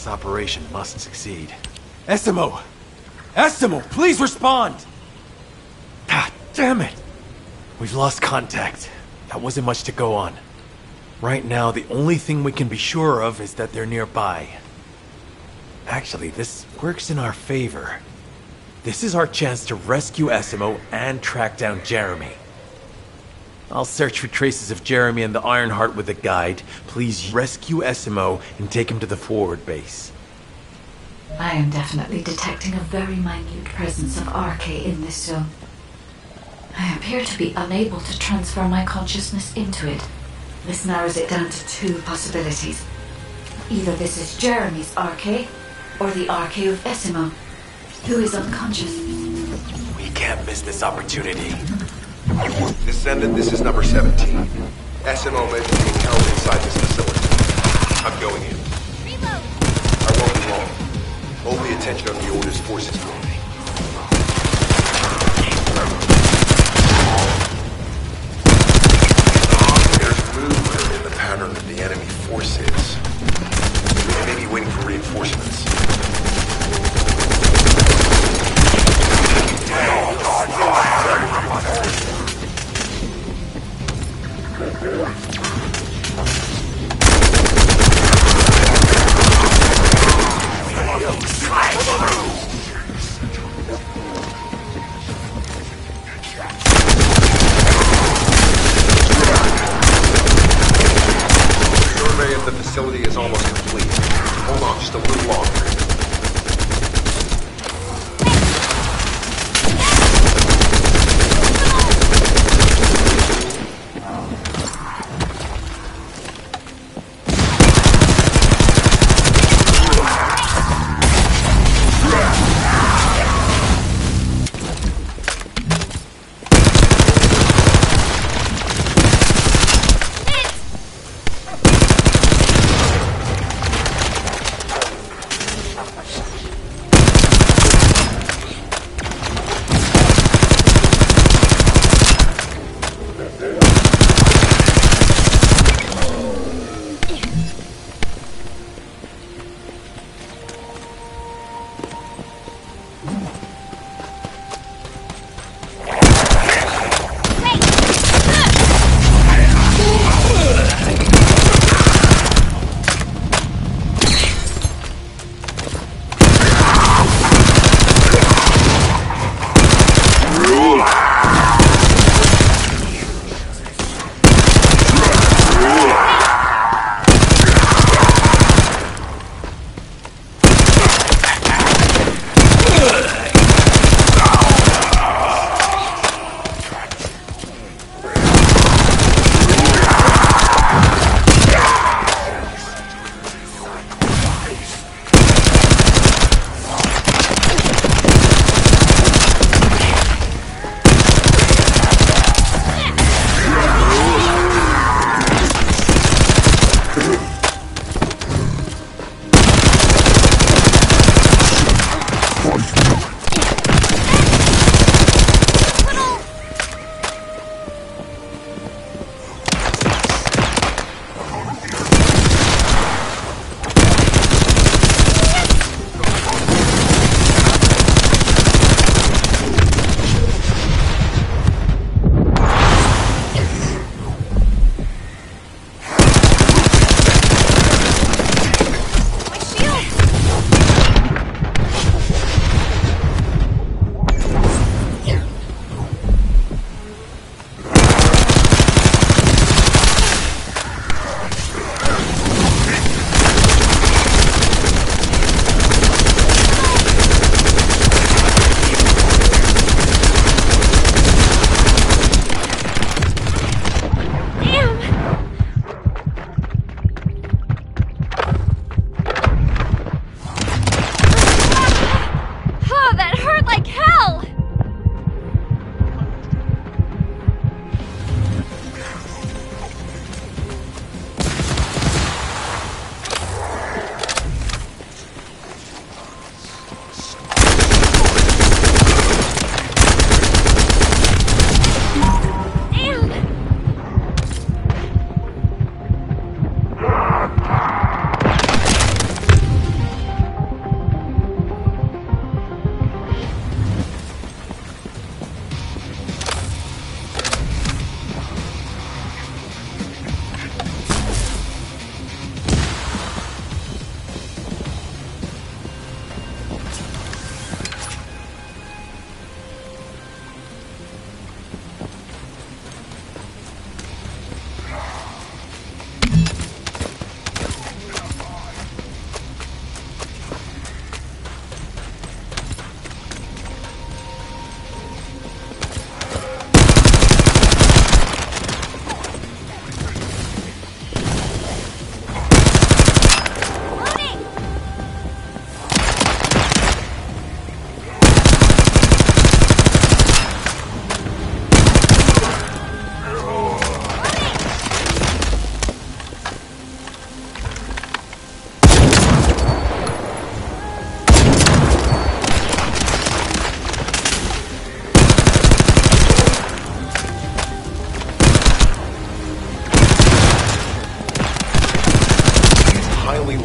This operation must succeed. Essimo! Essimo, please respond! Ah, damn it! We've lost contact. That wasn't much to go on. Right now, the only thing we can be sure of is that they're nearby. Actually, this works in our favor. This is our chance to rescue Essimo and track down Jeremy. I'll search for traces of Jeremy and the Ironheart with a guide. Please rescue Essimo and take him to the forward base. I am definitely detecting a very minute presence of RK in this zone. I appear to be unable to transfer my consciousness into it. This narrows it down to two possibilities. Either this is Jeremy's RK, or the RK of Essimo, who is unconscious. We can't miss this opportunity. Descendant, this is number 17. Essimo may be being held inside this facility. I'm going in. Reload! I won't be long. Hold the attention of the Order's forces for me. There's movement in the pattern of the enemy forces. They may be waiting for reinforcements.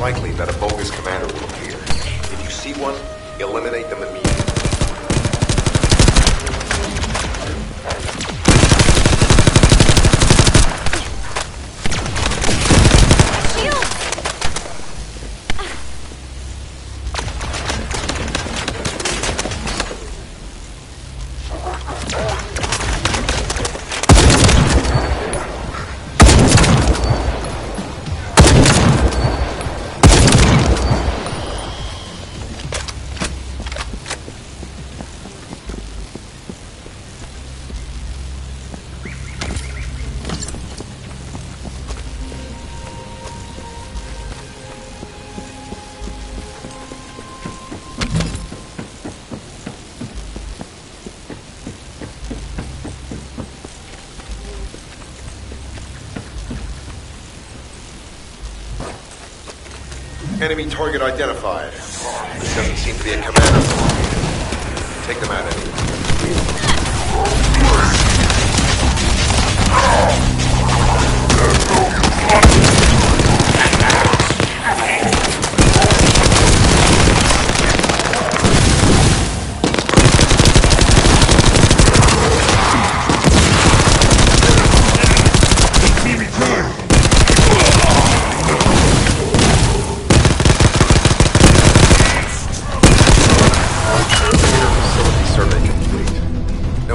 unlikely that a bogus commander will appear. If you see one, eliminate them immediately. Enemy target identified. This doesn't seem to be a commander. Take them out anyway.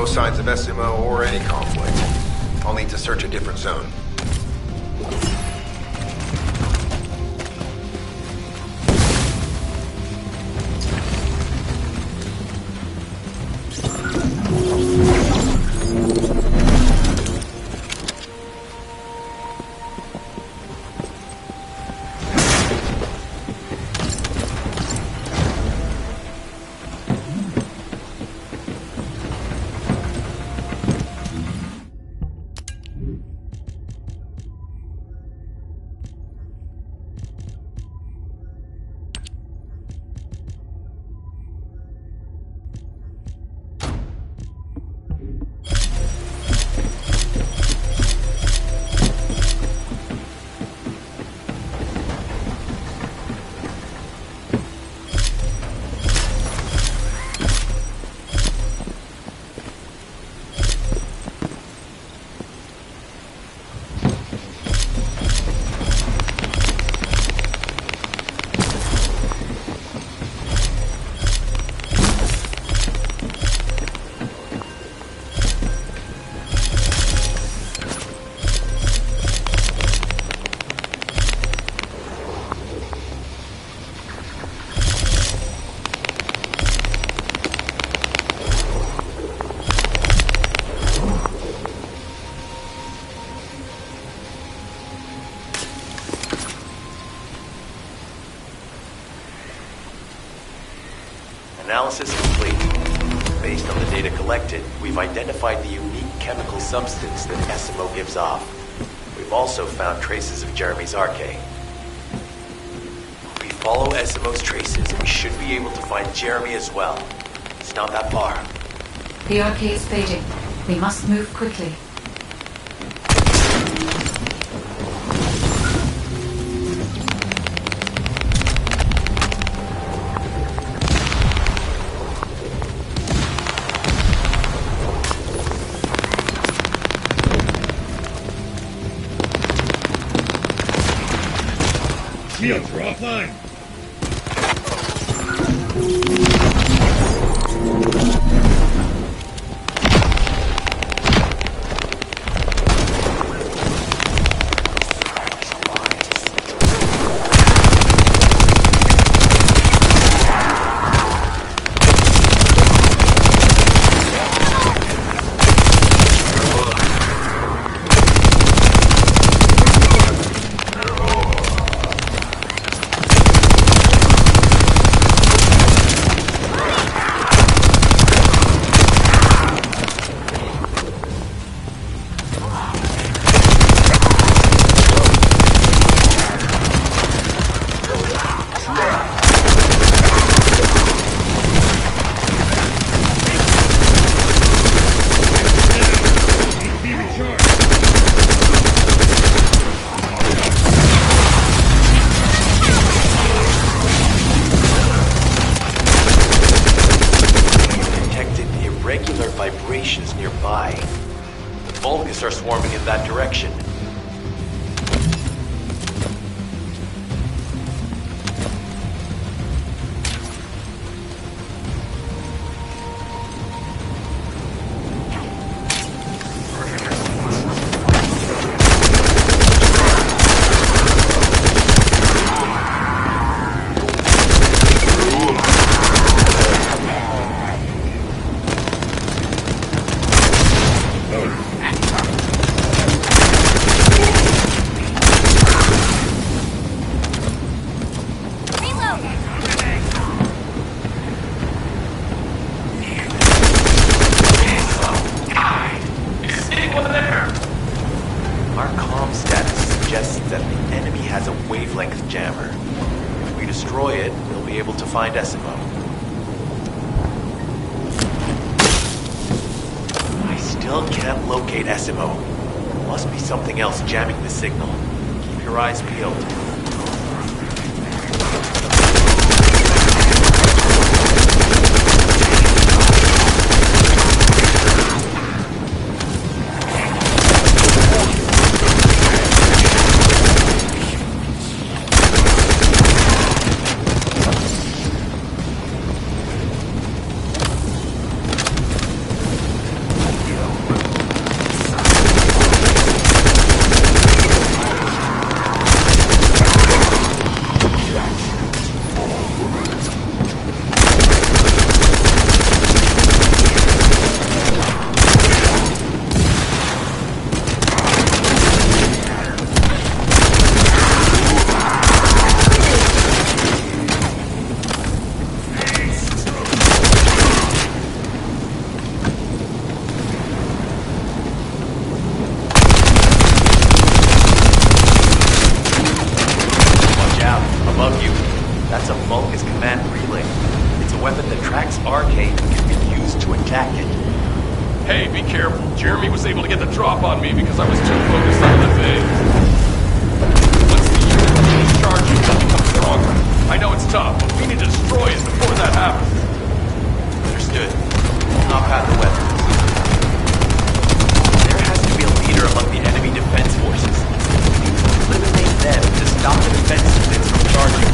Signs of SMO or any conflict. I'll need to search a different zone. Analysis complete. Based on the data collected, we've identified the unique chemical substance that SMO gives off. We've also found traces of Jeremy's arcade. If we follow SMO's traces, we should be able to find Jeremy as well. It's not that far. The arcade is fading. We must move quickly. Shields are offline. irregular vibrations nearby. The Vulgus are swarming in that direction. Our comm status suggests that the enemy has a wavelength jammer. If we destroy it, we'll be able to find Essimo. I still can't locate Essimo. Must be something else jamming the signal. Keep your eyes peeled. That's a Vulgus command relay. It's a weapon that tracks Arcade and can be used to attack it. Hey, be careful. Jeremy was able to get the drop on me because I was too focused on other things. Once the unit is charging, it'll become stronger. I know it's tough, but we need to destroy it before that happens. Understood. Knock out the weapons. There has to be a leader among the enemy defense forces. We need to eliminate them to stop the defense units from charging.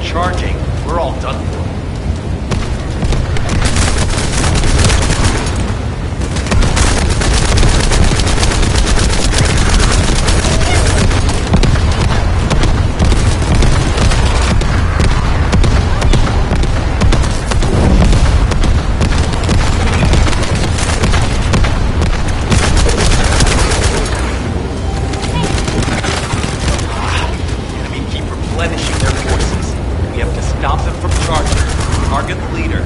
Charging, we're all done for. Enemy keep replenishing their forces. We have to stop them from charging. Target the leader.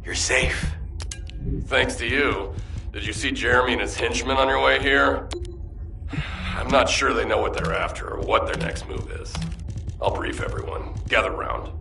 You're safe. Thanks to you. Did you see Jeremy and his henchmen on your way here? I'm not sure they know what they're after or what their next move is. I'll brief everyone. Gather round.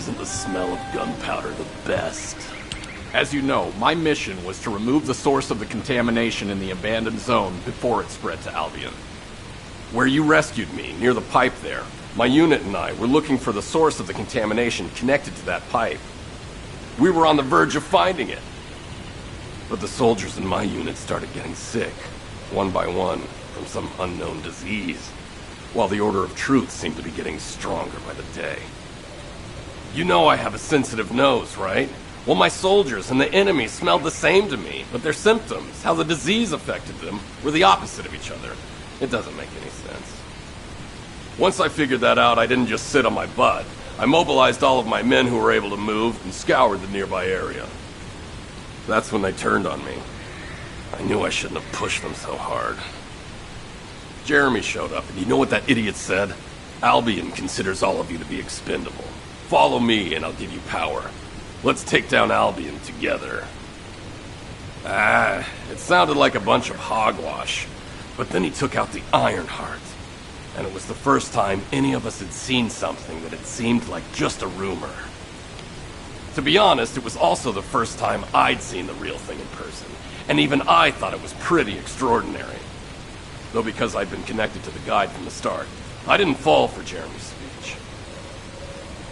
isn't the smell of gunpowder the best? As you know, my mission was to remove the source of the contamination in the abandoned zone before it spread to Albion. Where you rescued me, near the pipe there, my unit and I were looking for the source of the contamination connected to that pipe. We were on the verge of finding it. But the soldiers in my unit started getting sick, one by one, from some unknown disease, while the Order of Truth seemed to be getting stronger by the day. You know I have a sensitive nose, right? Well, my soldiers and the enemy smelled the same to me, but their symptoms, how the disease affected them, were the opposite of each other. It doesn't make any sense. Once I figured that out, I didn't just sit on my butt. I mobilized all of my men who were able to move and scoured the nearby area. That's when they turned on me. I knew I shouldn't have pushed them so hard. Jeremy showed up, and you know what that idiot said? Albion considers all of you to be expendable. Follow me, and I'll give you power. Let's take down Albion together. It sounded like a bunch of hogwash. But then he took out the Ironheart. And it was the first time any of us had seen something that had seemed like just a rumor. To be honest, it was also the first time I'd seen the real thing in person. And even I thought it was pretty extraordinary. Though because I'd been connected to the guide from the start, I didn't fall for Jeremy's speech.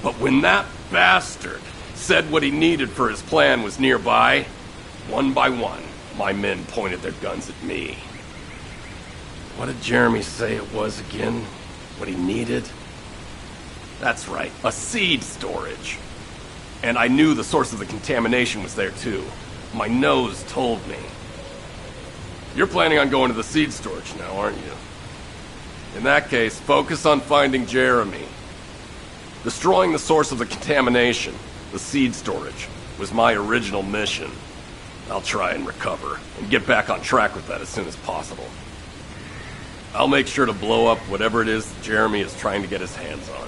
But when that bastard said what he needed for his plan was nearby, one by one, my men pointed their guns at me. What did Jeremy say it was again? What he needed? That's right, a seed storage. And I knew the source of the contamination was there too. My nose told me. You're planning on going to the seed storage now, aren't you? In that case, focus on finding Jeremy. Destroying the source of the contamination, the seed storage, was my original mission. I'll try and recover, and get back on track with that as soon as possible. I'll make sure to blow up whatever it is that Jeremy is trying to get his hands on.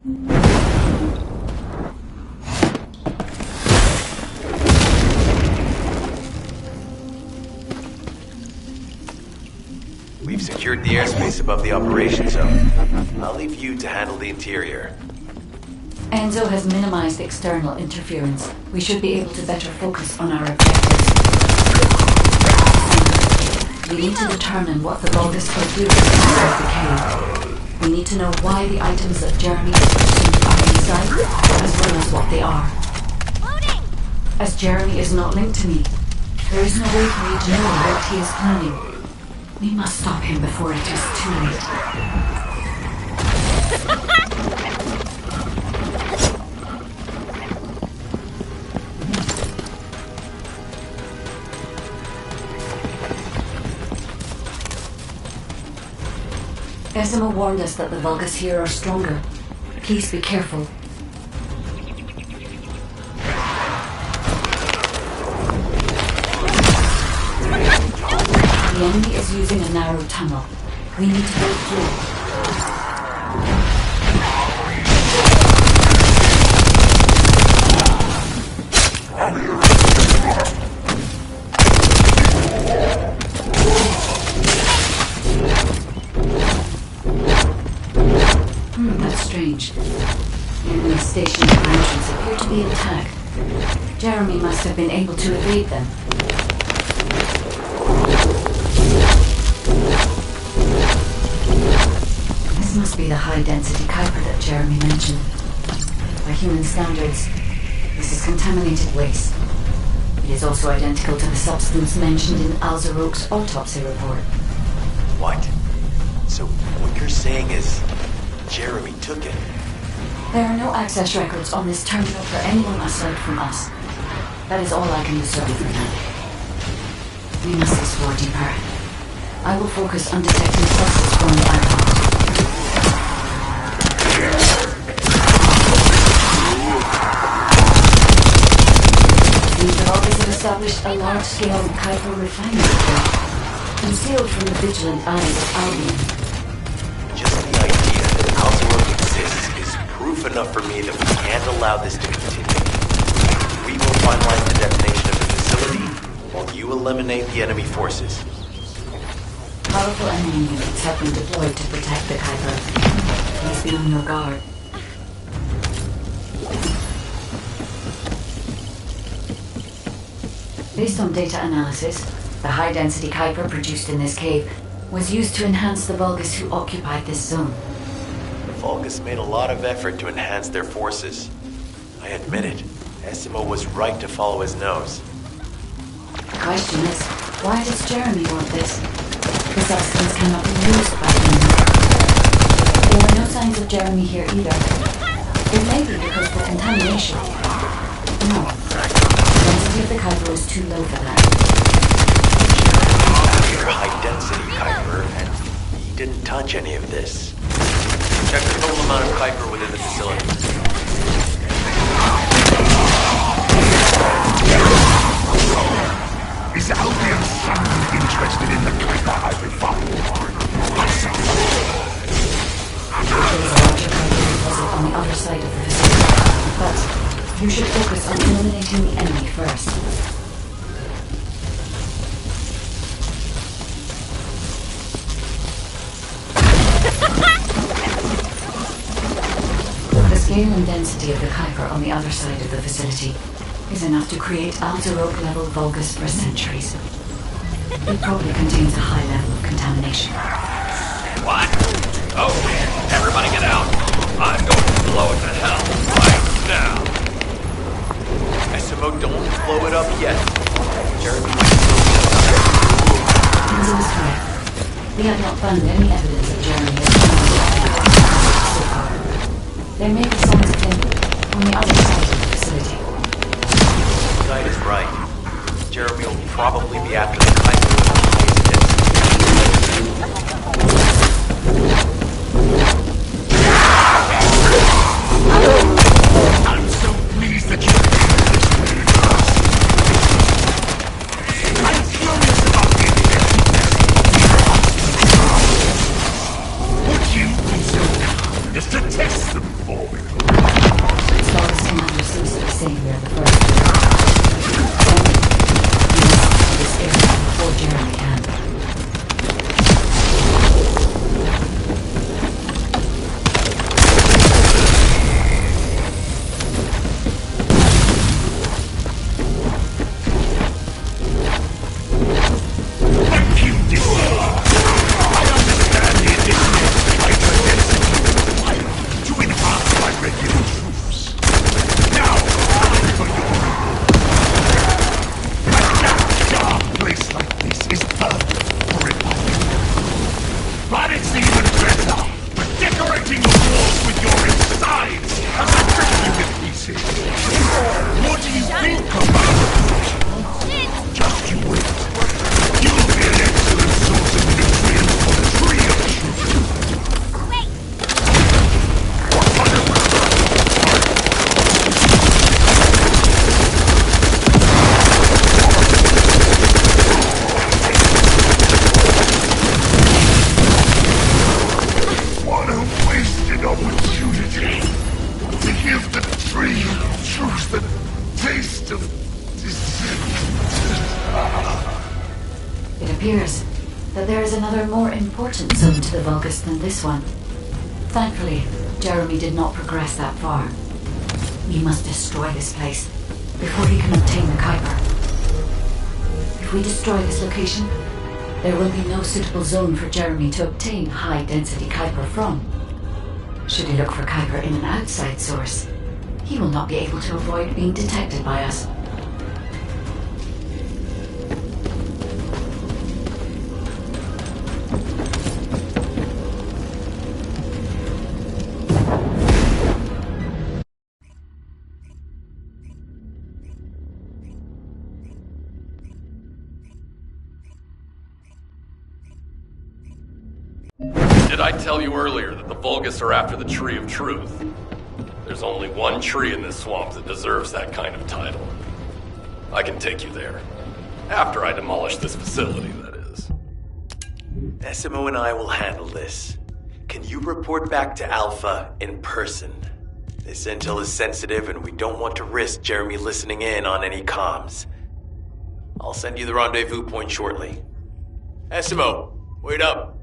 We've secured the airspace above the operation zone. I'll leave you to handle the interior. Enzo has minimized external interference. We should be able to better focus on our objectives. We need to determine what the Vulgus are doing inside the cave. We need to know why the items that Jeremy is pursuing are inside, as well as what they are. Loading! As Jeremy is not linked to me, there is no way for me to know what he is planning. We must stop him before it is too late. Esima warned us that the Vulgus here are stronger. Please be careful. The enemy is using a narrow tunnel. We need to break through. That's strange. The enemy station entrance appear to be intact. Jeremy must have been able to evade them. This must be the high-density Kuiper that Jeremy mentioned. By human standards, this is contaminated waste. It is also identical to the substance mentioned in Alzaroke's autopsy report. What? So what you're saying is Jeremy took it? There are no access records on this terminal for anyone aside from us. That is all I can discern for now. We must explore deeper. I will focus on detecting sources from the island. These developers have established a large-scale Kuiper refinery here, concealed from the vigilant eyes of Albion. Just the idea that Alzaroke exists is proof enough for me that we can't allow this to continue. We will finalize the detonation of the facility while you eliminate the enemy forces. Powerful enemy units have been deployed to protect the Kuiper. Please be on your guard. Based on data analysis, the high-density Kuiper produced in this cave was used to enhance the Vulgus who occupied this zone. The Vulgus made a lot of effort to enhance their forces. I admit it. Esimo was right to follow his nose. The question is, why does Jeremy want this? The substance cannot be used by him. There are no signs of Jeremy here either. It may be because of the contamination. No. The density of the Kuiper was too low for that. You're high-density Kuiper, and he didn't touch any of this. Check the total amount of Kuiper within the facility. Is Albion someone interested in the Kuiper I refined? There is a larger Kuiper deposit on the other side of the facility, but you should focus on eliminating the enemy first. The scale and density of the Kuiper on the other side of the facility is enough to create Alzaroke-level Vulgus for centuries. It probably contains a high level of contamination. What? Oh, everybody get out. I'm going to blow it to hell right now. Esimo, don't blow it up yet. Jeremy Enzo is correct. We have not found any evidence of Jeremy as so far. There may be signs of him on the other side of the facility. Knight is right. Jeremy will probably be after the Kuiper with the highest density. I'm so pleased that you I'm curious about the effectiveness. Would you be so kind as to Test them for me. Solace Commander seems to be saying we are the first to arrive. We must enter this area before Jeremy can. Thank you, Descendant. I understand the additional fighter density to enhance my regular troops. Now, for your a dark place like this is perfect for refinement. But it's even better for decorating the walls with your insides as I trick you with pieces. What do you think, Commander? Just you wait. You'll be an excellent source of nutrients for the tree of truth. Wait! What a wasted opportunity to give the tree of truth the taste of It appears that there is another more important zone to the Vulgus than this one. Thankfully, Jeremy did not progress that far. We must destroy this place before he can obtain the Kuiper. If we destroy this location, there will be no suitable zone for Jeremy to obtain high-density Kuiper from. Should he look for Kuiper in an outside source, he will not be able to avoid being detected by us. Did I tell you earlier that the Vulgus are after the Tree of Truth? There's only one tree in this swamp that deserves that kind of title. I can take you there. After I demolish this facility, that is. SMO and I will handle this. Can you report back to Alpha in person? This intel is sensitive and we don't want to risk Jeremy listening in on any comms. I'll send you the rendezvous point shortly. SMO, wait up.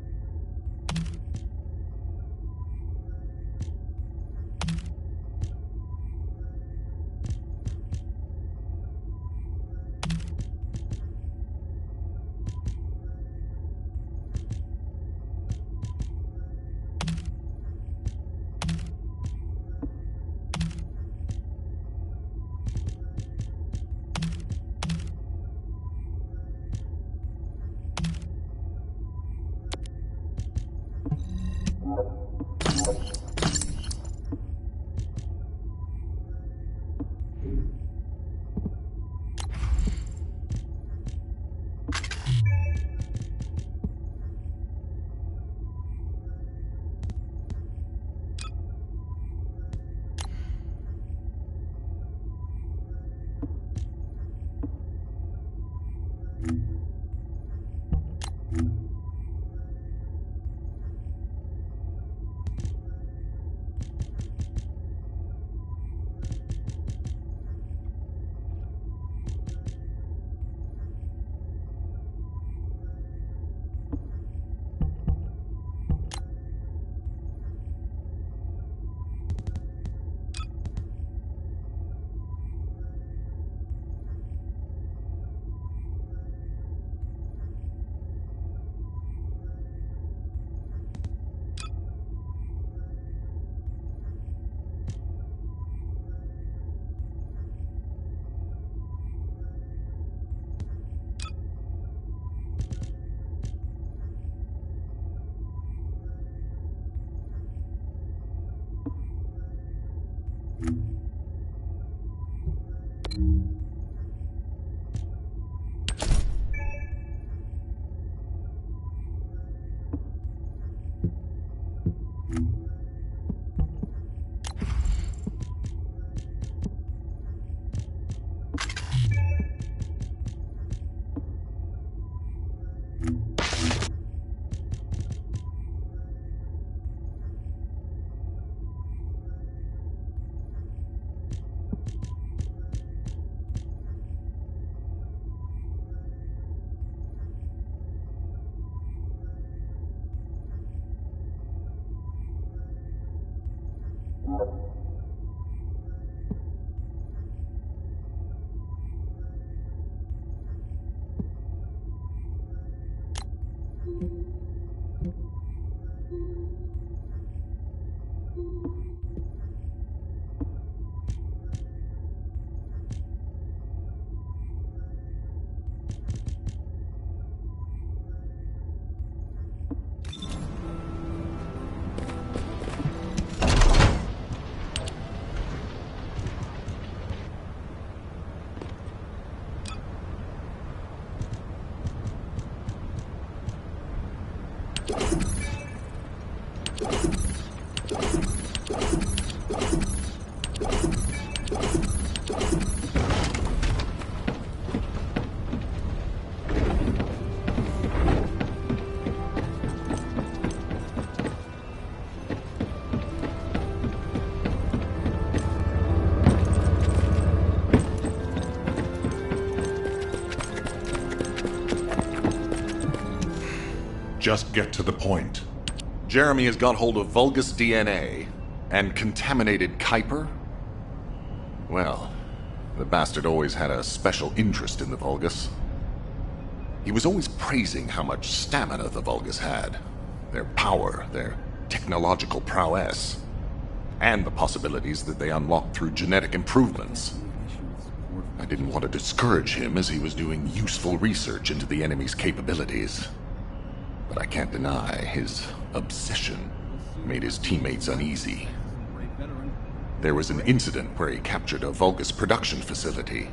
Just get to the point. Jeremy has got hold of Vulgus DNA and contaminated Kuiper? Well, the bastard always had a special interest in the Vulgus. He was always praising how much stamina the Vulgus had, their power, their technological prowess, and the possibilities that they unlocked through genetic improvements. I didn't want to discourage him as he was doing useful research into the enemy's capabilities. But I can't deny his obsession made his teammates uneasy. There was an incident where he captured a Vulgus production facility.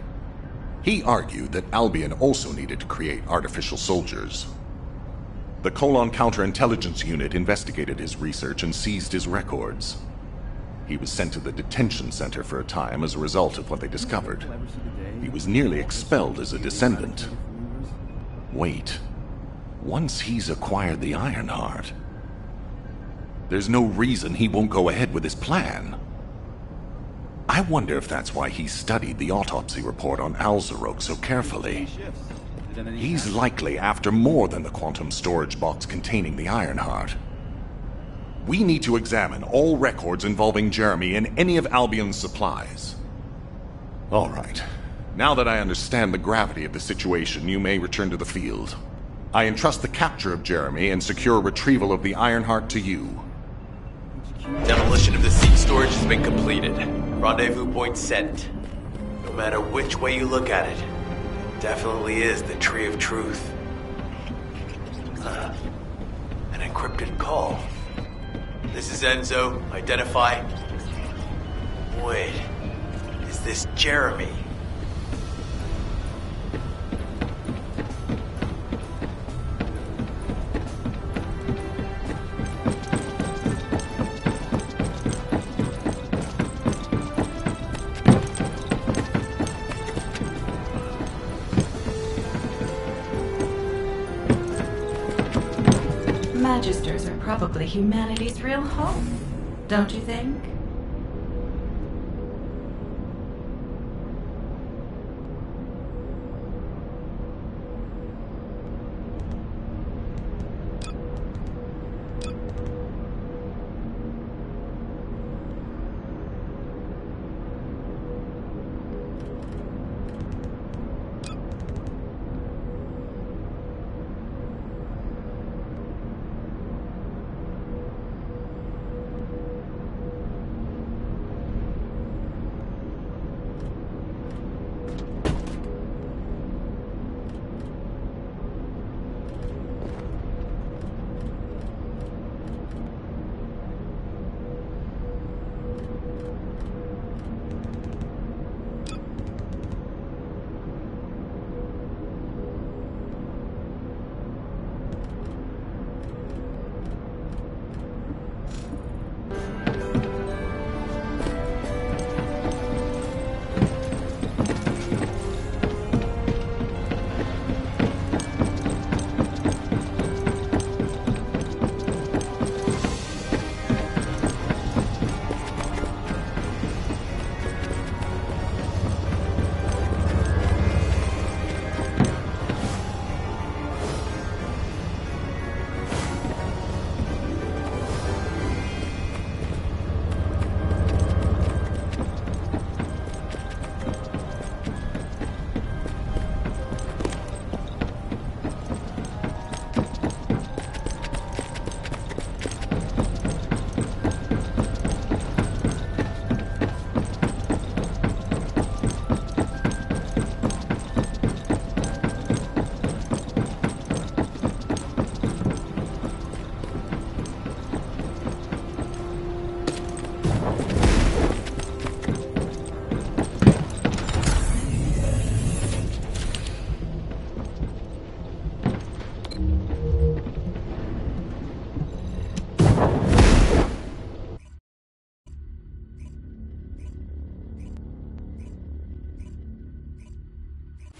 He argued that Albion also needed to create artificial soldiers. The Colon Counterintelligence Unit investigated his research and seized his records. He was sent to the detention center for a time as a result of what they discovered. He was nearly expelled as a Descendant. Wait. Once he's acquired the Ironheart, there's no reason he won't go ahead with his plan. I wonder if that's why he studied the autopsy report on Alzarok so carefully. He's likely after more than the quantum storage box containing the Ironheart. We need to examine all records involving Jeremy and any of Albion's supplies. All right. Now that I understand the gravity of the situation, you may return to the field. I entrust the capture of Jeremy and secure retrieval of the Ironheart to you. Demolition of the seed storage has been completed. Rendezvous point set. No matter which way you look at it, it definitely is the Tree of Truth. An encrypted call. This is Enzo. Identify. Wait. Is this Jeremy? Magisters are probably humanity's real home, don't you think?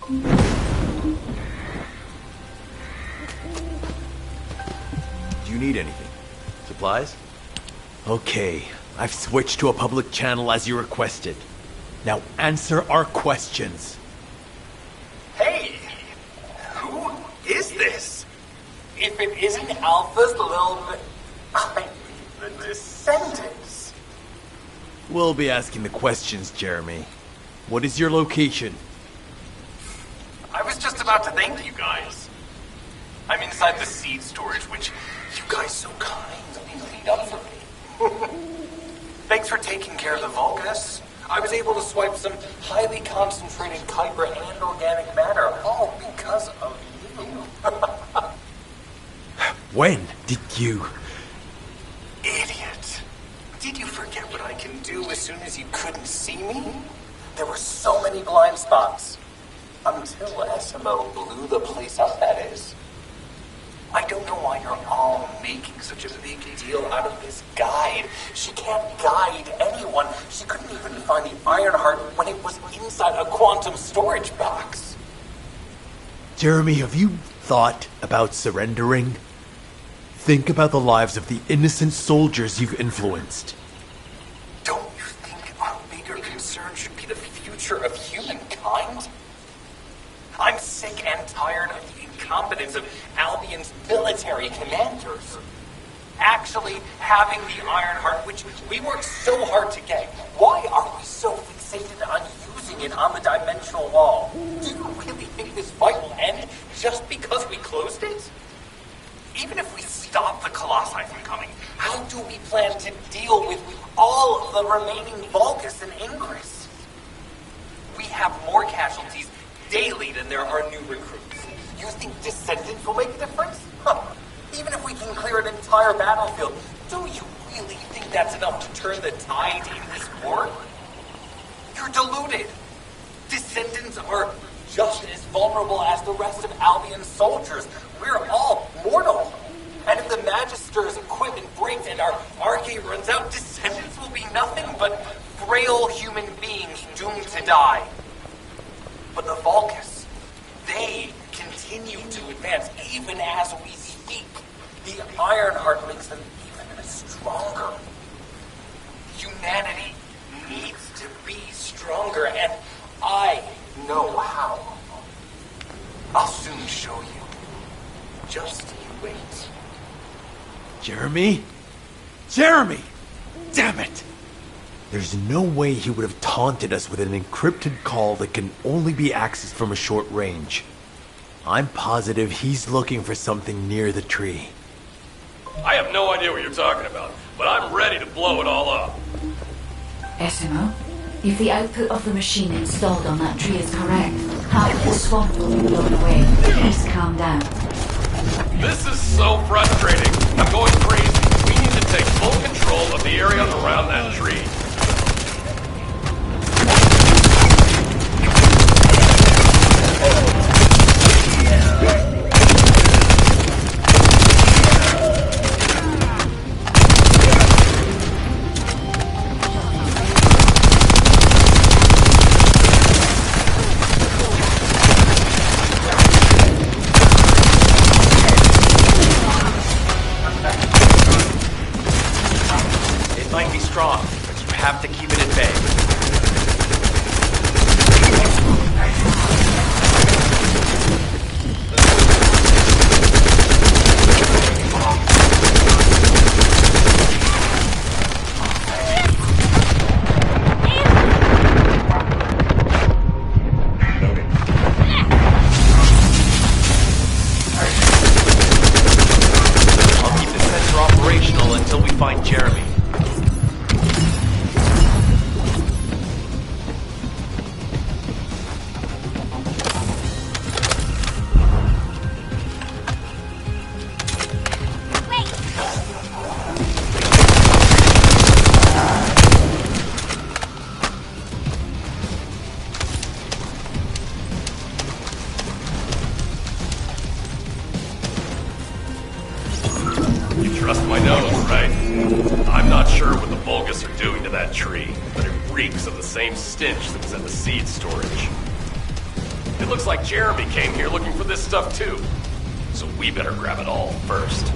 Do you need anything? Supplies? Okay, I've switched to a public channel as you requested. Now answer our questions. Hey! Who is this? If it isn't Alpha's little... the Descendants. We'll be asking the questions, Jeremy. What is your location? I was just about to thank you guys. I'm inside the seed storage, which you guys so kindly cleaned up for me. Thanks for taking care of the Vulgus. I was able to swipe some highly concentrated Kyber and organic matter, all because of you. When did you... Idiot. Did you forget what I can do as soon as you couldn't see me? There were so many blind spots. Until SMO blew the place up, that is. I don't know why you're all making such a big deal out of this guide. She can't guide anyone. She couldn't even find the Ironheart when it was inside a quantum storage box. Jeremy, have you thought about surrendering? Think about the lives of the innocent soldiers you've influenced. Don't you think our bigger concern should be the future of humankind? I'm sick and tired of the incompetence of Albion's military commanders. Actually having the Ironheart, which we worked so hard to get, why are we so fixated on using it on the dimensional wall? Do you really think this fight will end just because we closed it? Even if we stop the Colossi from coming, how do we plan to deal with all of the remaining Vulgus and Ingress? We have more casualties daily than there are new recruits. You think Descendant will make a difference? Huh. Even if we can clear an entire battlefield, do you really think that's enough to turn the tide in this war? You're deluded. Descendants are just as vulnerable as the rest of Albion's soldiers. We're all mortal. And if the Magister's equipment breaks and our Arche runs out, Descendants will be nothing but frail human beings doomed to die. But the Vulgus, they continue to advance even as we speak. The Ironheart makes them even stronger. Humanity needs to be stronger, and I know how. I'll soon show you. Just you wait. Jeremy? Jeremy! Damn it! There's no way he would have taunted us with an encrypted call that can only be accessed from a short range. I'm positive he's looking for something near the tree. I have no idea what you're talking about, but I'm ready to blow it all up. SMO, if the output of the machine installed on that tree is correct, half of the swamp will be blown away. Please calm down. This is so frustrating. I'm going crazy. We need to take full control of the area around that tree. Have to keep it at bay. I'll keep the sensor operational until we find Jeremy. Trust my nose, right? I'm not sure what the Vulgus are doing to that tree, but it reeks of the same stench that was at the seed storage. It looks like Jeremy came here looking for this stuff too. So we better grab it all first.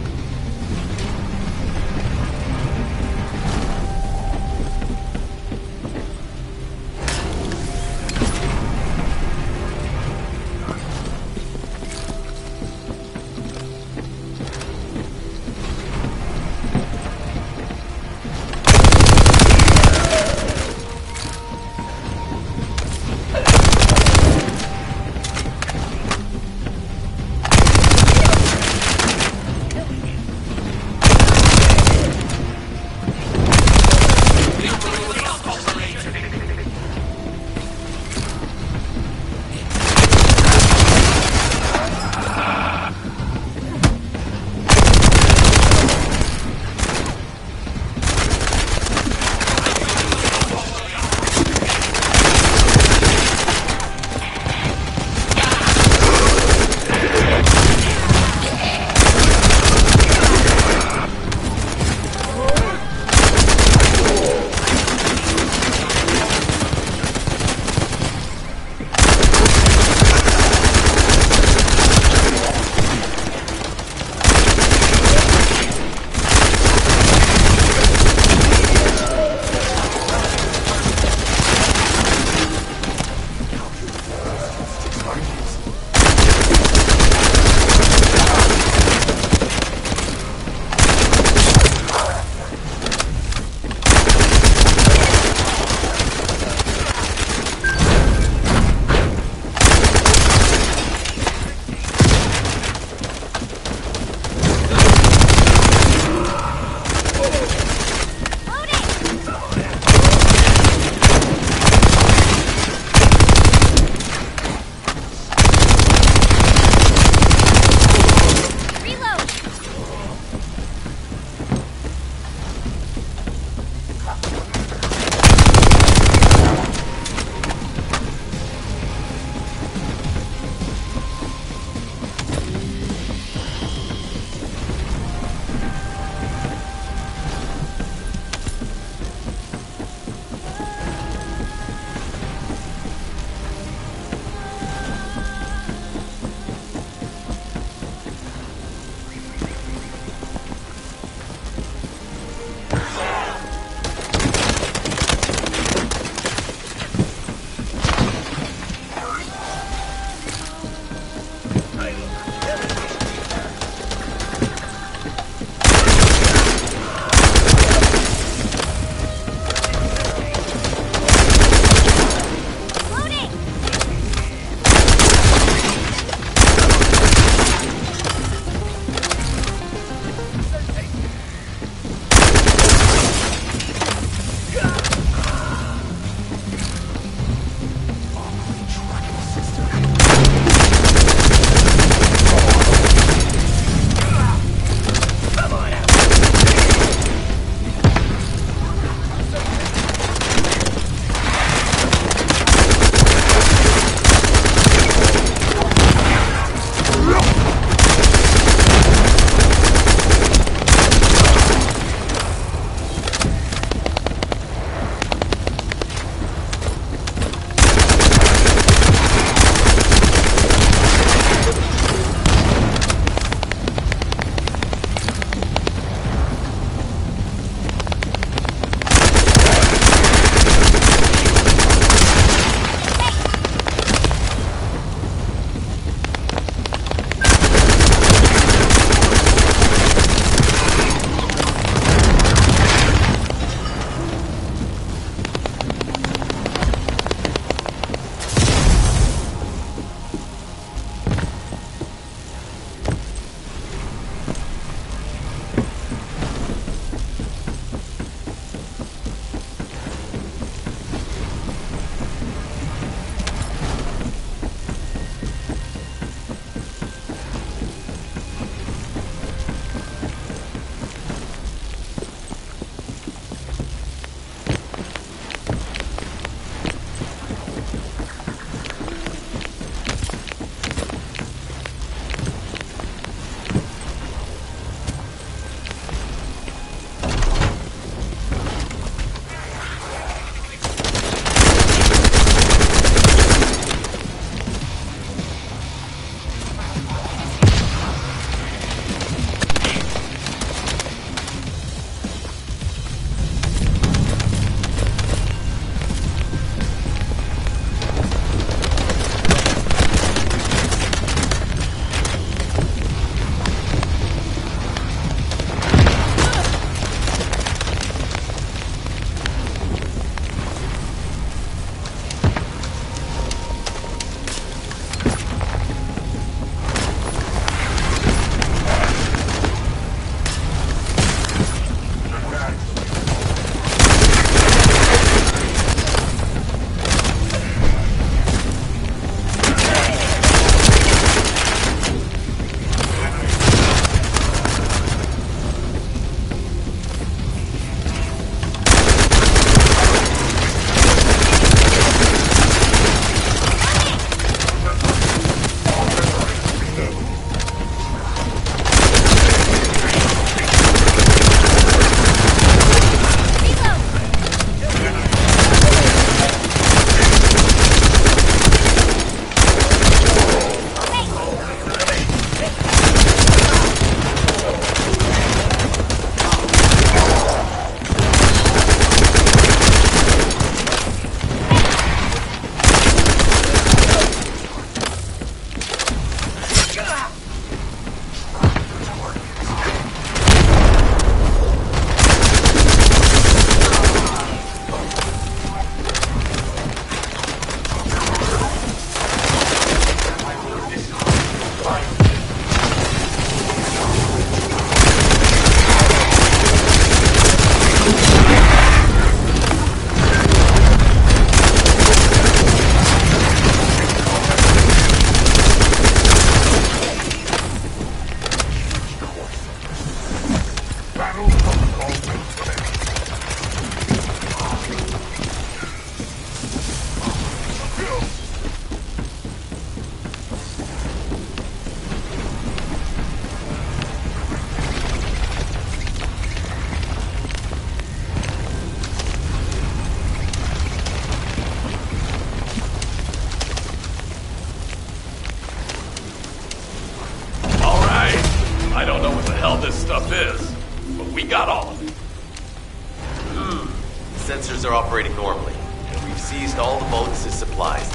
operating normally, and we've seized all the Vulgus' supplies.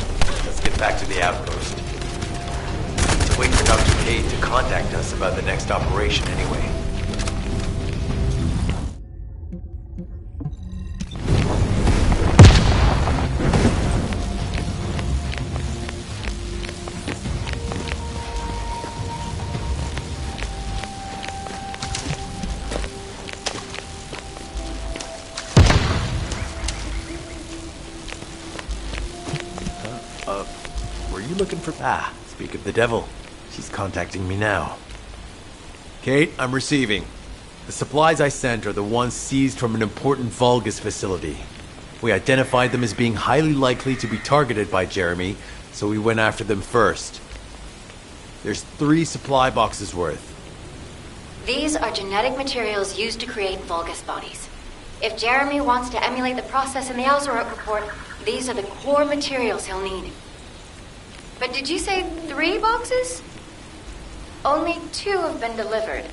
Let's get back to the outpost. Let's wait for Dr. Cade to contact us about the next operation anyway. Were you looking for... Ah, speak of the devil. She's contacting me now. Kate, I'm receiving. The supplies I sent are the ones seized from an important Vulgus facility. We identified them as being highly likely to be targeted by Jeremy, so we went after them first. There's 3 supply boxes worth. These are genetic materials used to create Vulgus bodies. If Jeremy wants to emulate the process in the Alzarot report, these are the core materials he'll need. But did you say 3 boxes? Only 2 have been delivered.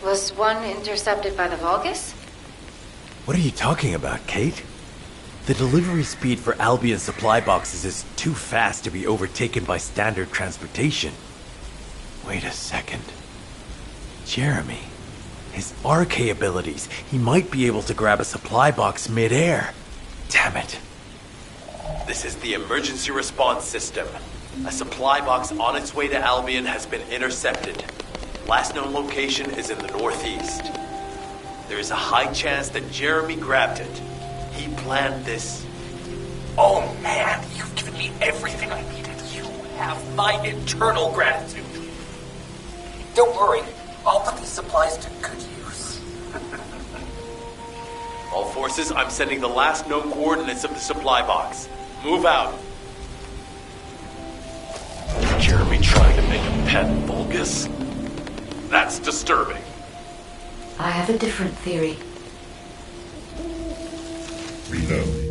Was one intercepted by the Vulgus? What are you talking about, Kate? The delivery speed for Albion supply boxes is too fast to be overtaken by standard transportation. Wait a second. Jeremy. His RK abilities. He might be able to grab a supply box mid-air. Damn it. This is the emergency response system. A supply box on its way to Albion has been intercepted. Last known location is in the northeast. There is a high chance that Jeremy grabbed it. He planned this. Oh man, you've given me everything I needed. You have my eternal gratitude. Don't worry, I'll put these supplies to good use. All forces, I'm sending the last known coordinates of the supply box. Move out. Jeremy trying to make a pet Vulgus? That's disturbing. I have a different theory. Reload.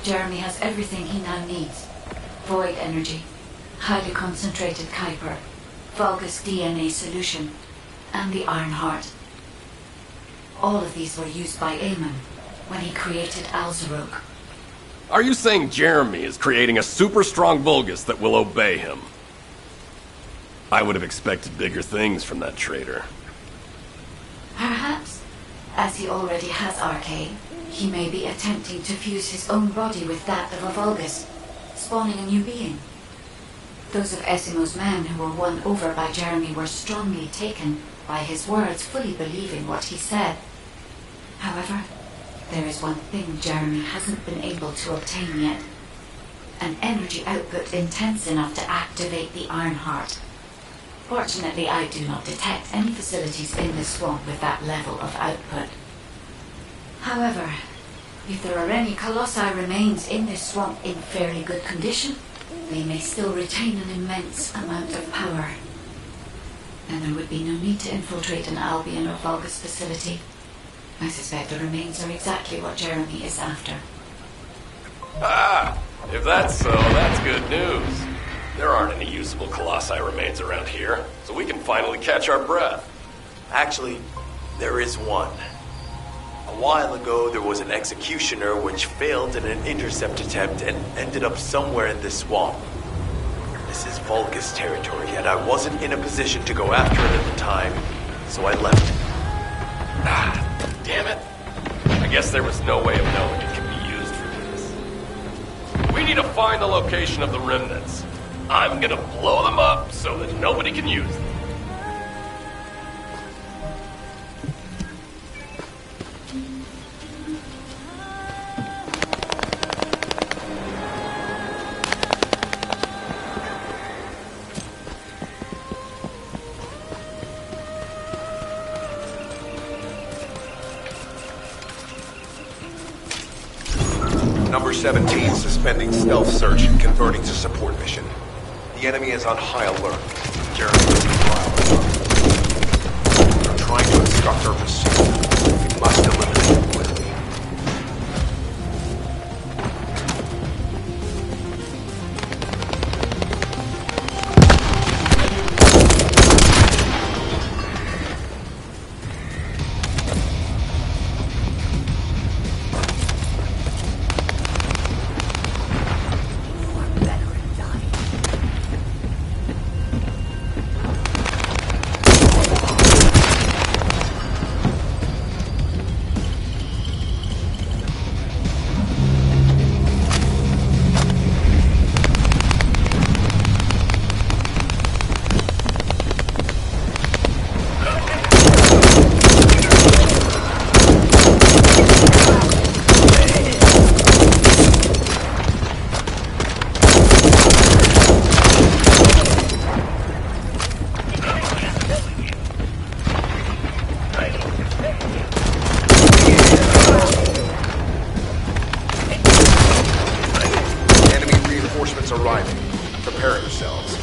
Jeremy has everything he now needs. Void energy, highly concentrated Kuiper, Vulgus DNA solution, and the Iron Heart. All of these were used by Eamon when he created Alzarok. Are you saying Jeremy is creating a super strong Vulgus that will obey him? I would have expected bigger things from that traitor. Perhaps, as he already has Arcane, he may be attempting to fuse his own body with that of a Vulgus, spawning a new being. Those of Esimo's men who were won over by Jeremy were strongly taken by his words, fully believing what he said. However, there is one thing Jeremy hasn't been able to obtain yet. An energy output intense enough to activate the Iron Heart. Fortunately, I do not detect any facilities in this swamp with that level of output. However, if there are any Colossi remains in this swamp in fairly good condition, they may still retain an immense amount of power. And there would be no need to infiltrate an Albion or Vulgus facility. I suspect the remains are exactly what Jeremy is after. Ah! If that's so, that's good news. There aren't any usable Colossi remains around here, so we can finally catch our breath. Actually, there is one. A while ago, there was an executioner which failed in an intercept attempt and ended up somewhere in this swamp. This is Vulgus territory, and I wasn't in a position to go after it at the time, so I left. Ah, damn it. I guess there was no way of knowing it could be used for this. We need to find the location of the remnants. I'm gonna blow them up so that nobody can use them. Number 17 suspending stealth search and converting to support mission. The enemy is on high alert. Jeremy is They're trying to obstruct our pursuit. We must eliminate them quickly. Arriving. Prepare yourselves.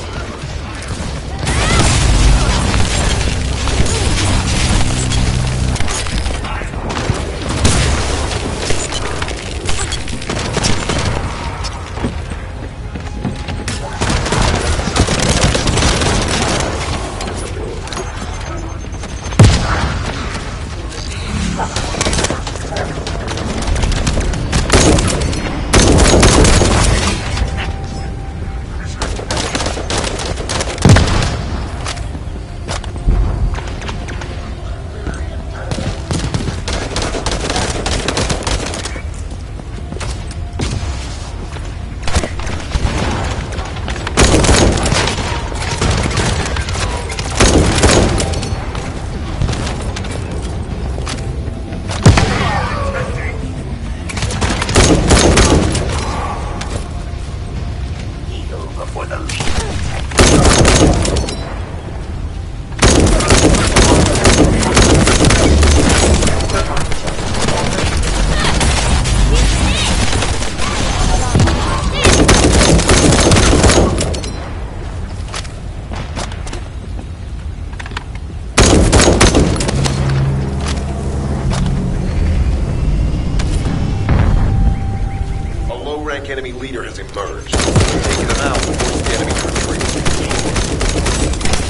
enemy leader has emerged. Taking them out will force the enemy to retreat.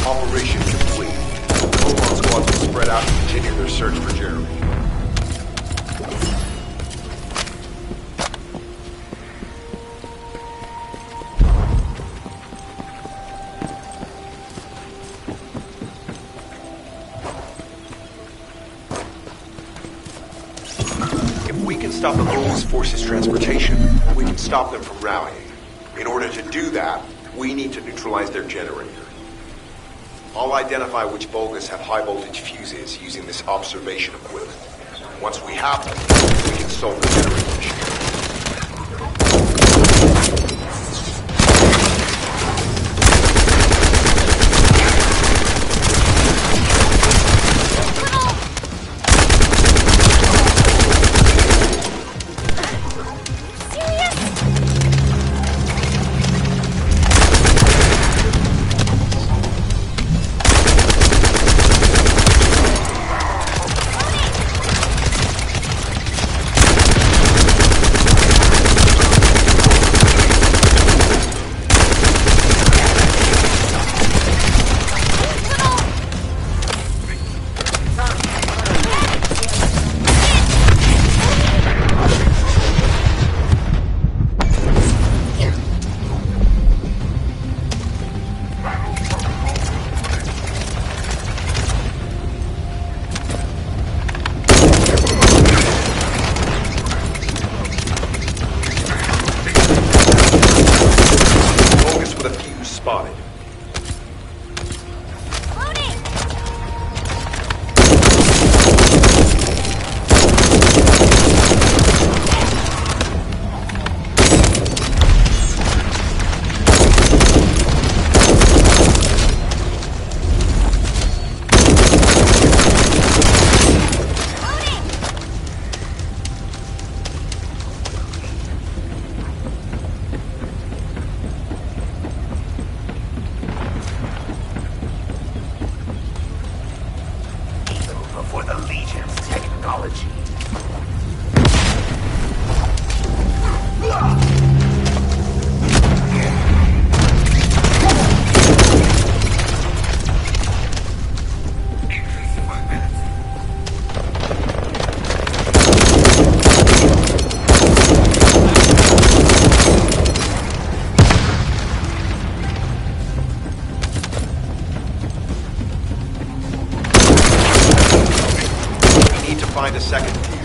Operation complete. Command squads will spread out and continue their search for Jeremy. Stop the Locust Force's transportation, we can stop them from rallying. In order to do that, we need to neutralize their generator. I'll identify which Vulgus have high voltage fuses using this observation equipment. Once we have them, we can solve the generator issue. Find a second fuse.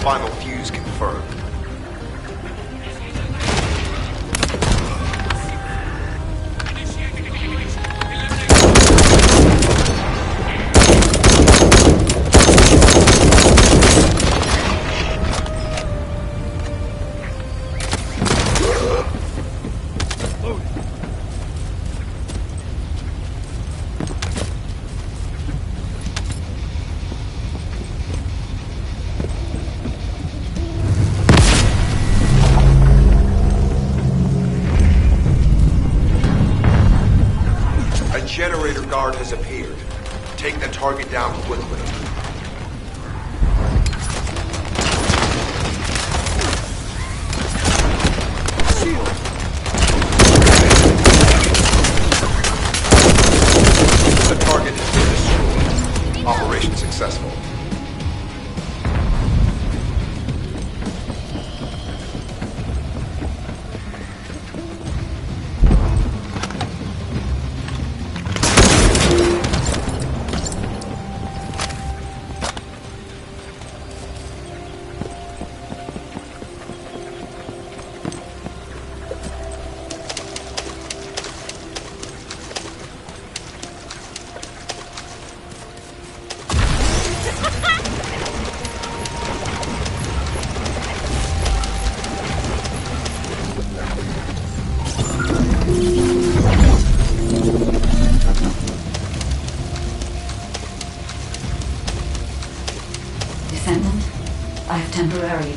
Final fuse confirmed. Generator guard has appeared. Take the target down quickly. The target has been destroyed. Operation successful.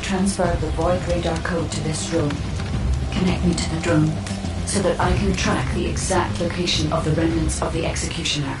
transferred the Void radar code to this drone. Connect me to the drone so that I can track the exact location of the remnants of the Executioner.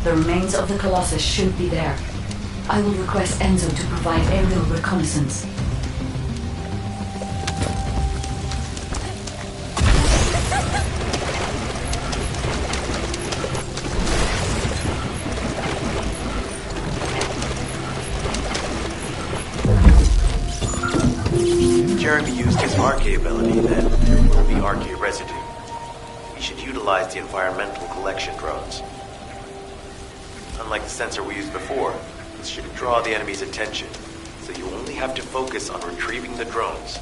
The remains of the Colossus should be there. I will request Enzo to provide aerial reconnaissance. If Jeremy used his RK ability, then there will be RK residue. We should utilize the environmental collection drones. Unlike the sensor we used before, this should draw the enemy's attention, so you only have to focus on retrieving the drones.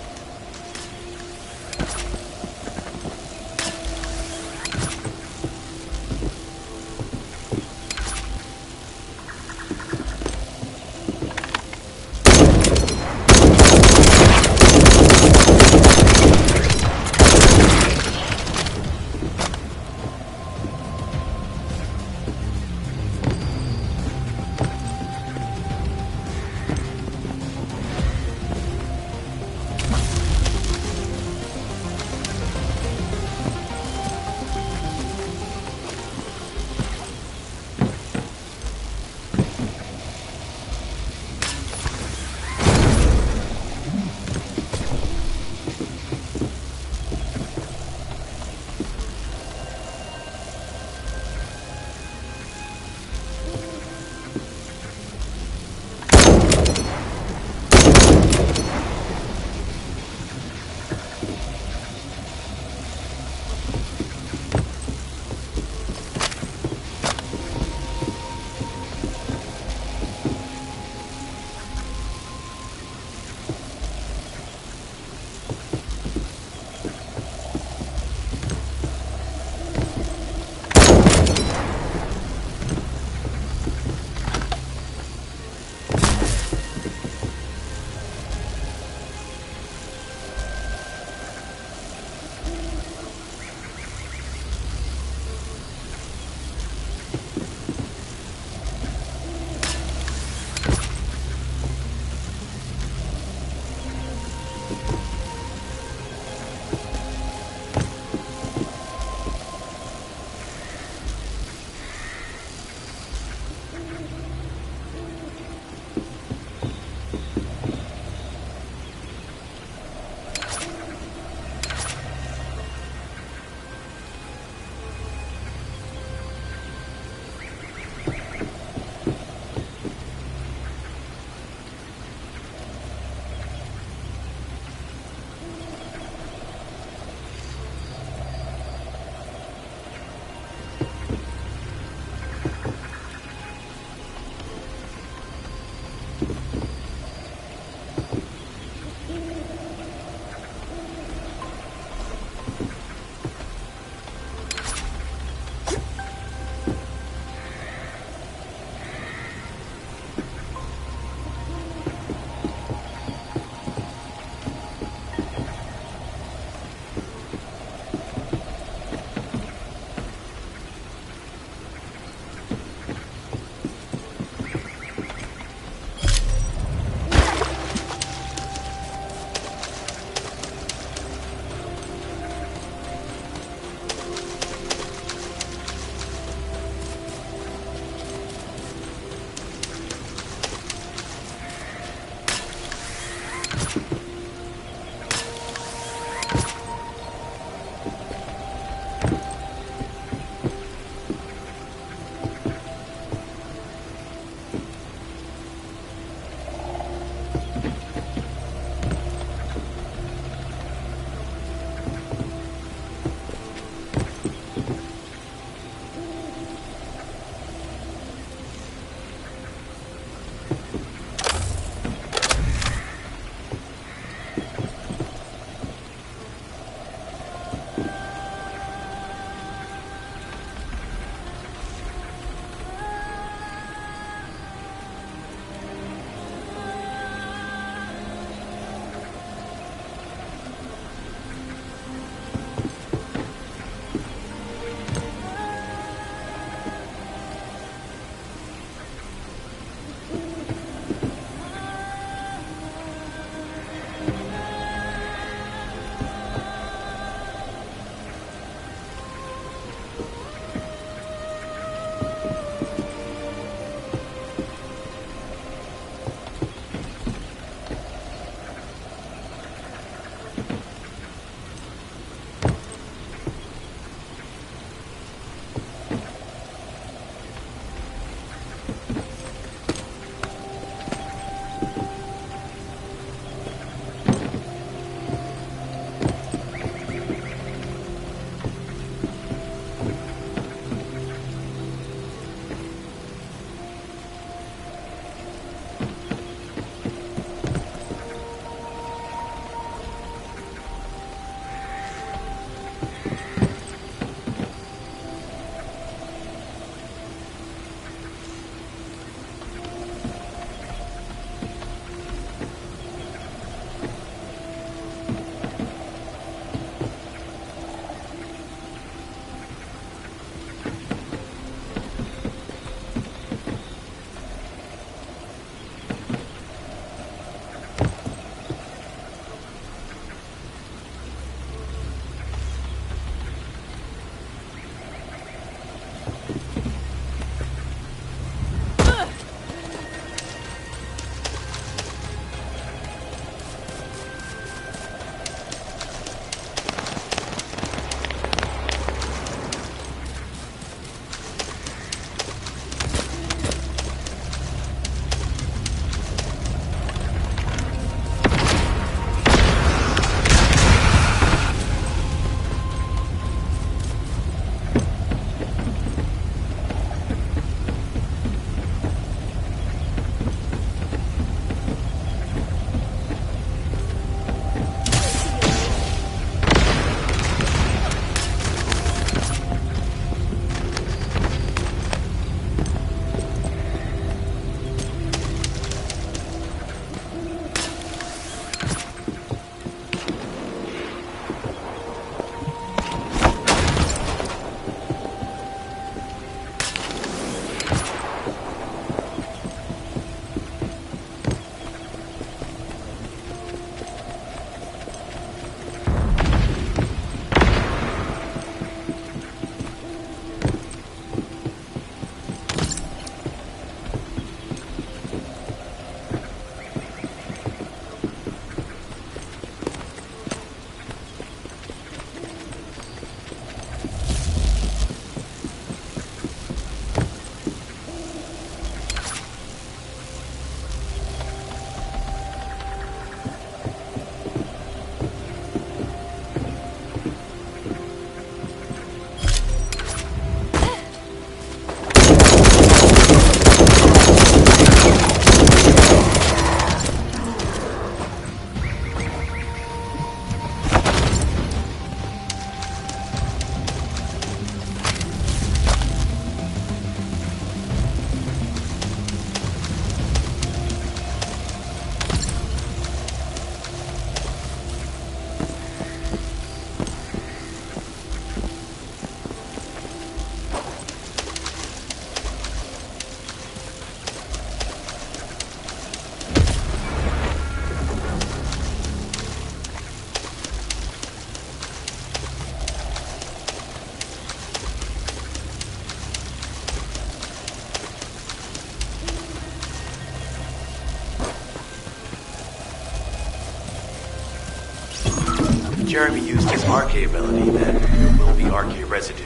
Jeremy used his RK ability, then there will be RK residue.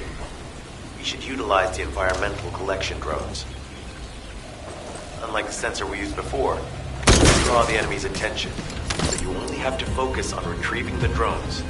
We should utilize the environmental collection drones. Unlike the sensor we used before, it'll draw the enemy's attention, so you only have to focus on retrieving the drones.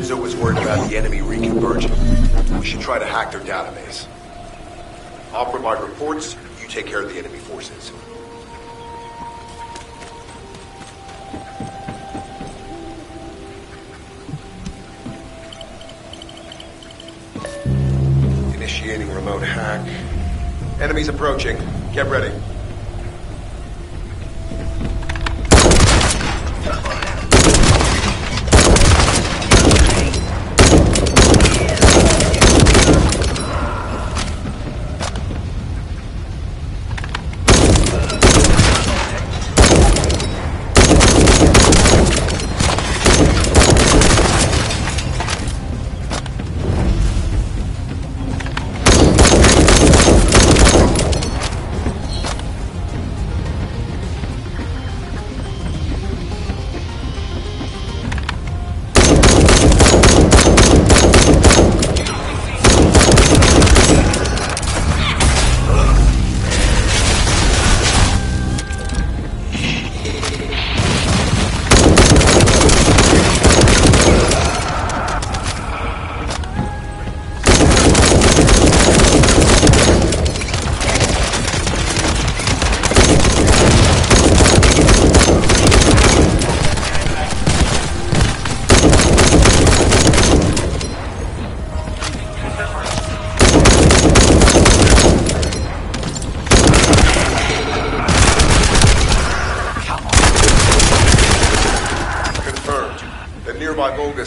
Enzo was worried about the enemy reconverging. We should try to hack their database. I'll provide reports, you take care of the enemy forces. Initiating remote hack. Enemies approaching. Get ready.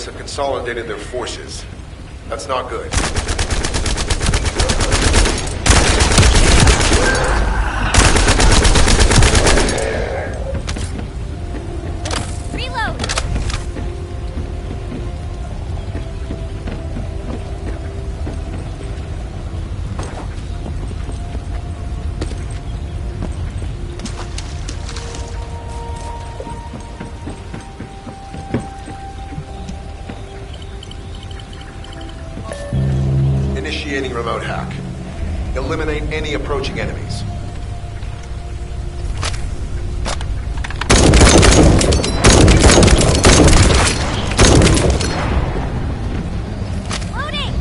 Have consolidated their forces. That's not good. Reload! Initiating remote hack. Eliminate any approaching enemies. Loading!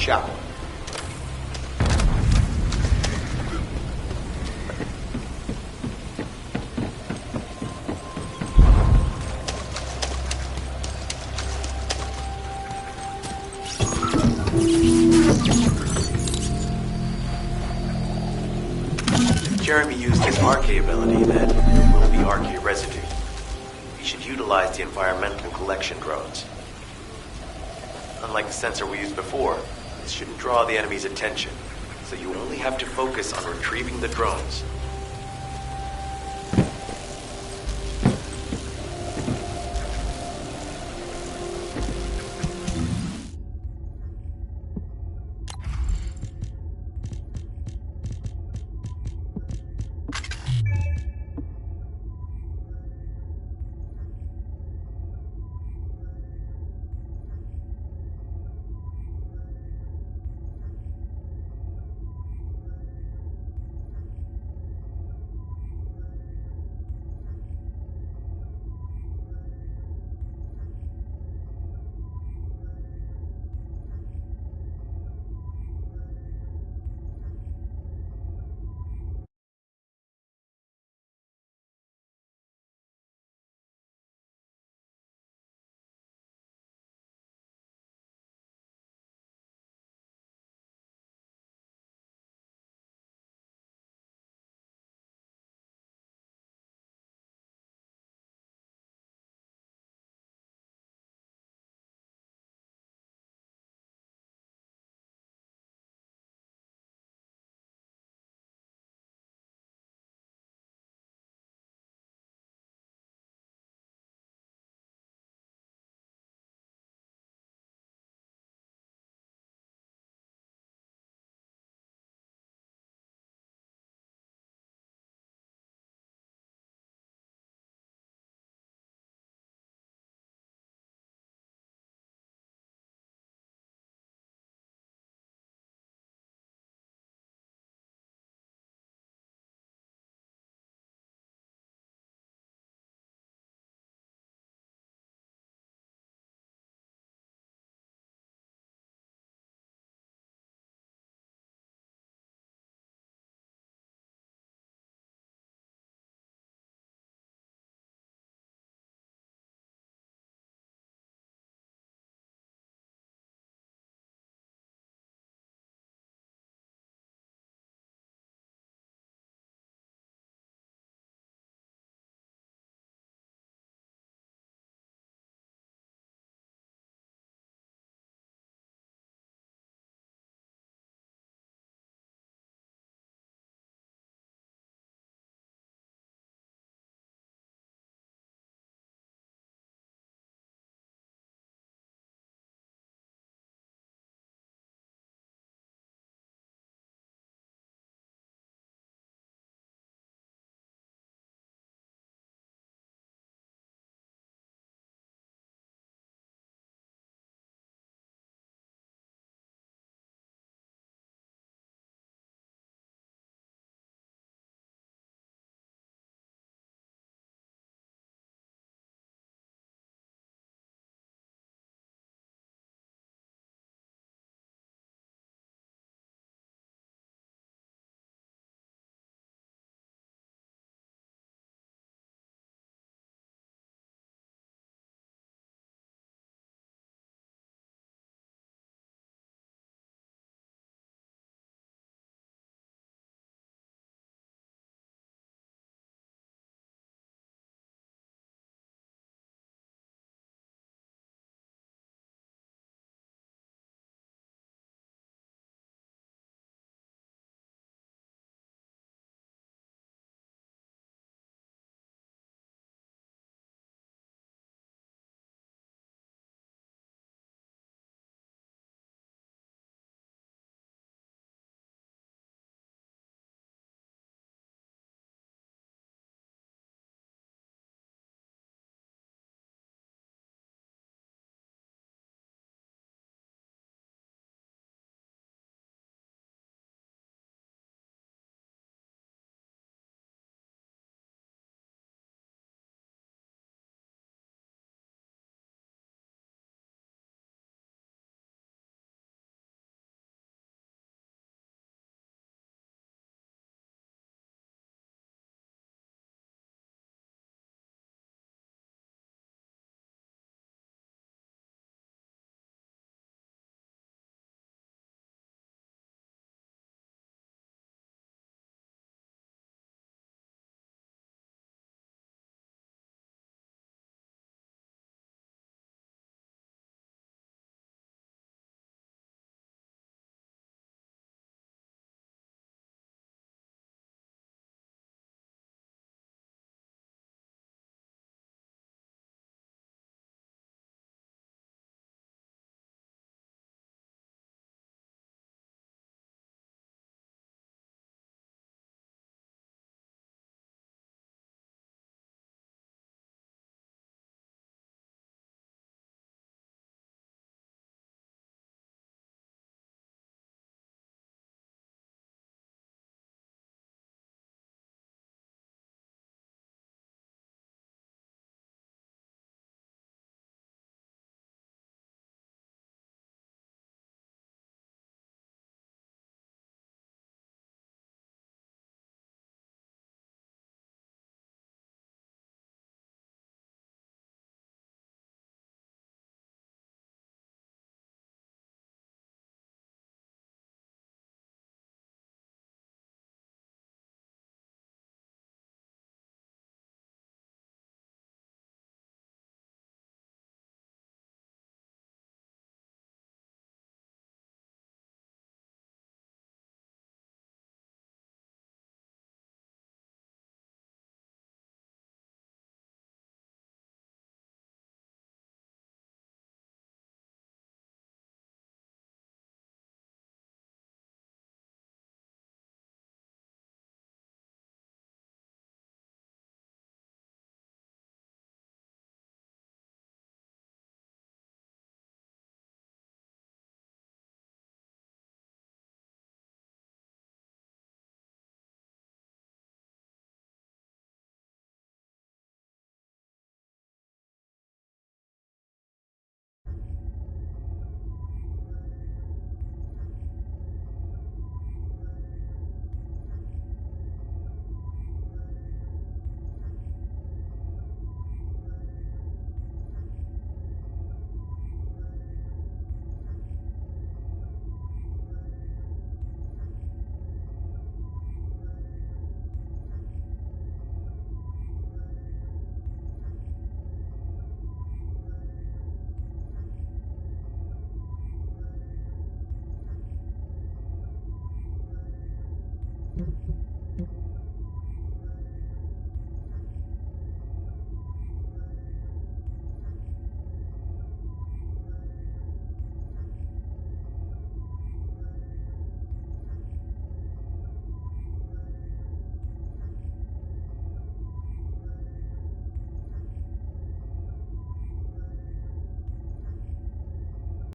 chapel. If Jeremy used his RK ability, then there will be RK residue. We should utilize the environmental collection drones. Unlike the sensor we used before, this shouldn't draw the enemy's attention, so you only have to focus on retrieving the drones.